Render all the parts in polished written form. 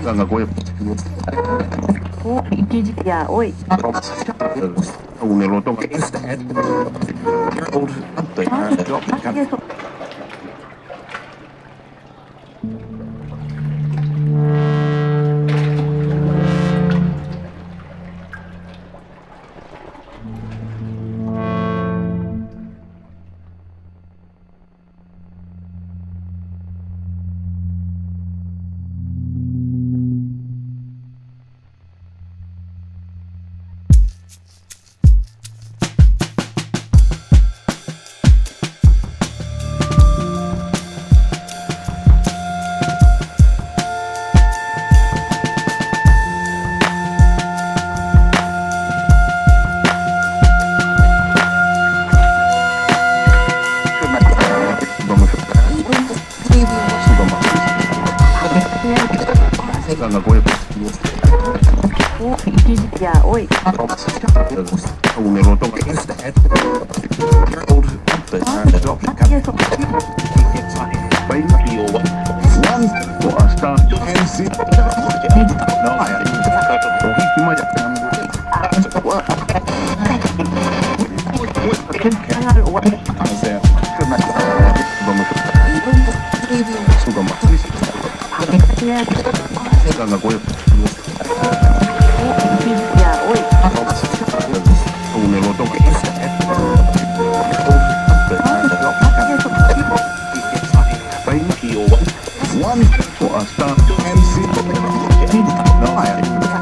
Ganga gue Oh, iki ya, oi. un eloto Ganga gue Oh, iki ya, oi. un eloto Ganga gue Ya, oi. un eloto one for a star MC no Ya, oi.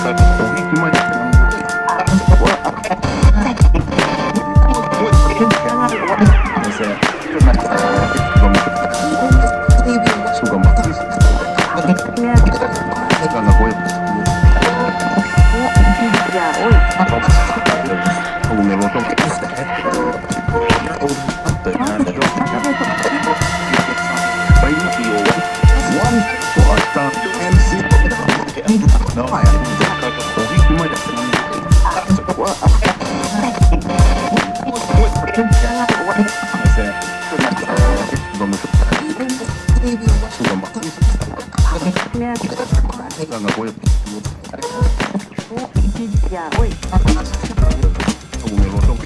un eloto one for a star MC no Ganga gue Oh, iki ya, oi. un eloto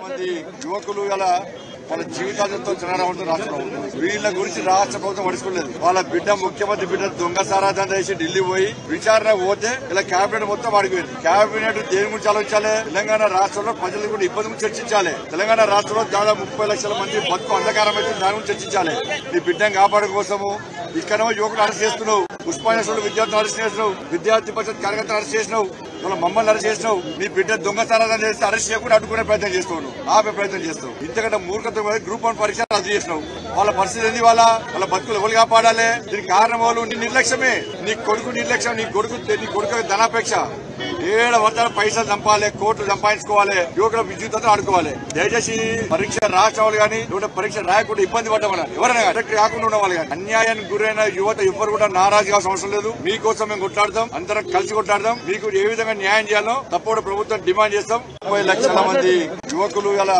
మంది యువకులు గల వాళ్ళ జీవితాలతో చిన్నరావడంతో రాష్ట్రం వీళ్ళ గురించి రాష్ట్ర ప్రభుత్వం పడుచుకోలేదు. వాళ్ళ బిడ్డ ముఖ్యమంత్రి బిడ్డ దొంగ సారాధన చేసి ఢిల్లీ పోయి విచారణ పోతే ఇలా కేబినెట్ మొత్తం అడిగిపోయింది. కేబినెట్ దేని గురించి ఆలోచించాలి? తెలంగాణ రాష్ట్రంలో ప్రజల గురించి ఇబ్బంది గురించి చర్చించాలి. తెలంగాణ రాష్ట్రంలో దాదాపు 30 లక్షల మంది బతుకు అంధకారం అయితే దాని గురించి చర్చించాలి. నీ బిడ్డను కాపాడు కోసము ఇక్కడేమో యువకులు అరెస్ట్ చేస్తున్నావు, ఉస్మానియా విద్యార్థులు అరెస్ట్ చేసినావు, విద్యార్థి పరిషత్ కార్యకర్తలు అరెస్ట్ చేసినావు, వాళ్ళ మమ్మల్ని అరెస్ట్ చేసినావు. నీ బిడ్డ దొంగ సారాధన చేస్తే అరెస్ట్ చేయకుండా అడ్డుకునే ప్రయత్నం చేస్తావు, ఆపే ప్రయత్నం చేస్తావు. ఇంతకంటే మూర్ఖత గ్రూప్ 1 పరీక్ష రద్దు చేసినావు. వాళ్ళ పరిస్థితి ఏంది? వాళ్ళ బతుకులు ఎవరు కాపాడాలి? దీనికి కారణం వాళ్ళు నీ నిర్లక్ష్యమే. నీ కొడుకు నిర్లక్ష్యం, నీ కొడుకు ధనాపేక్ష. ఏడ వర్తాలు పైసలు చంపాలి, కోట్లు సంపాదించుకోవాలి, యువకుల విద్యుత్తో ఆడుకోవాలి. దయచేసి పరీక్ష రాసేవాళ్ళు కానీ పరీక్ష రాయకుండా ఇబ్బంది పడ్డమని ఎవరైనా కరెక్ట్ కాకుండా ఉన్నవాళ్ళు కానీ అన్యాయానికి గురైన యువత ఎవ్వరు కూడా నారాజు కావాల్సిన అవసరం లేదు. మీకోసం మేము కొట్లాడదాం, అందరం కలిసి కొట్లాడదాం. మీకు ఏ విధంగా న్యాయం చేయాలో తప్పకుండా ప్రభుత్వం డిమాండ్ చేస్తాం. 30 లక్షల మంది యువకులు గల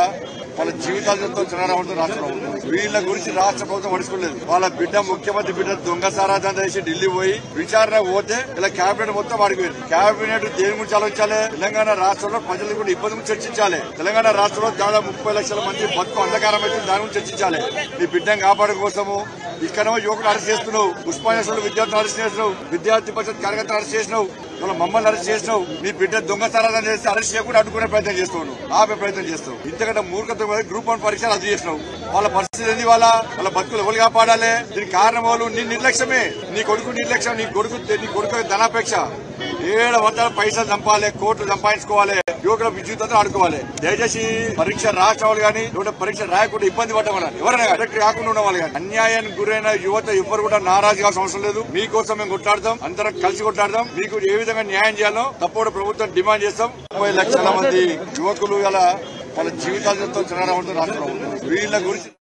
వాళ్ళ జీవితాలతో చిన్నరావడంతో రాష్ట్రం వీళ్ళ గురించి రాష్ట్ర ప్రభుత్వం పడుచుకోలేదు. వాళ్ళ బిడ్డ ముఖ్యమంత్రి బిడ్డ దొంగ సారాధన చేసి ఢిల్లీ పోయి విచారణ పోతే ఇలా కేబినెట్ మొత్తం అడిగిపోయింది. కేబినెట్ దేని గురించి ఆలోచించాలి? తెలంగాణ రాష్ట్రంలో ప్రజల గురించి ఇబ్బంది గురించి చర్చించాలి. తెలంగాణ రాష్ట్రంలో దాదాపు 30 లక్షల మంది బతుకు అంధకారం అయితే దాని గురించి చర్చించాలి. నీ బిడ్డను కాపాడు కోసము ఇక్కడేమో యువకులు అరెస్ట్ చేస్తున్నావు, ఉస్మానియా విద్యార్థులు అరెస్ట్ చేసినావు, విద్యార్థి పరిషత్ కార్యకర్తలు అరెస్ట్ చేసినావు, వాళ్ళ మమ్మల్ని అరెస్ట్ చేసినావు. నీ బిడ్డ దొంగ సారాధన చేస్తే అరెస్ట్ చేయకుండా అడ్డుకునే ప్రయత్నం చేస్తావు, ఆపే ప్రయత్నం చేస్తావు. ఇంతకంటే మూర్ఖత గ్రూప్ 1 పరీక్ష రద్దు చేసినావు. వాళ్ళ పరిస్థితి ఏంది? వాళ్ళ బతుకులు ఎవరు కాపాడాలి? దీనికి కారణం వాళ్ళు నీ నిర్లక్ష్యమే. నీ కొడుకు నిర్లక్ష్యం, నీ కొడుకు ధనాపేక్ష. ఏడ వర్తాలు పైసలు చంపాలి, కోట్లు సంపాదించుకోవాలి, యువకుల విద్యుత్తో ఆడుకోవాలి. దయచేసి పరీక్ష రాసేవాళ్ళు కానీ పరీక్ష రాయకుండా ఇబ్బంది పడ్డమని ఎవరైనా కరెక్ట్ కాకుండా ఉన్నవాళ్ళు కానీ అన్యాయానికి గురైన యువత ఎవ్వరు కూడా నారాజు కావాల్సిన అవసరం లేదు. మీకోసం మేము కొట్లాడదాం, అందరం కలిసి కొట్లాడదాం. మీకు ఏ విధంగా న్యాయం చేయాలో తప్పకుండా ప్రభుత్వం డిమాండ్ చేస్తాం. 30 లక్షల మంది యువకులు గల వాళ్ళ జీవితాలతో చిన్నరావడంతో రాష్ట్రం వీళ్ళ గురించి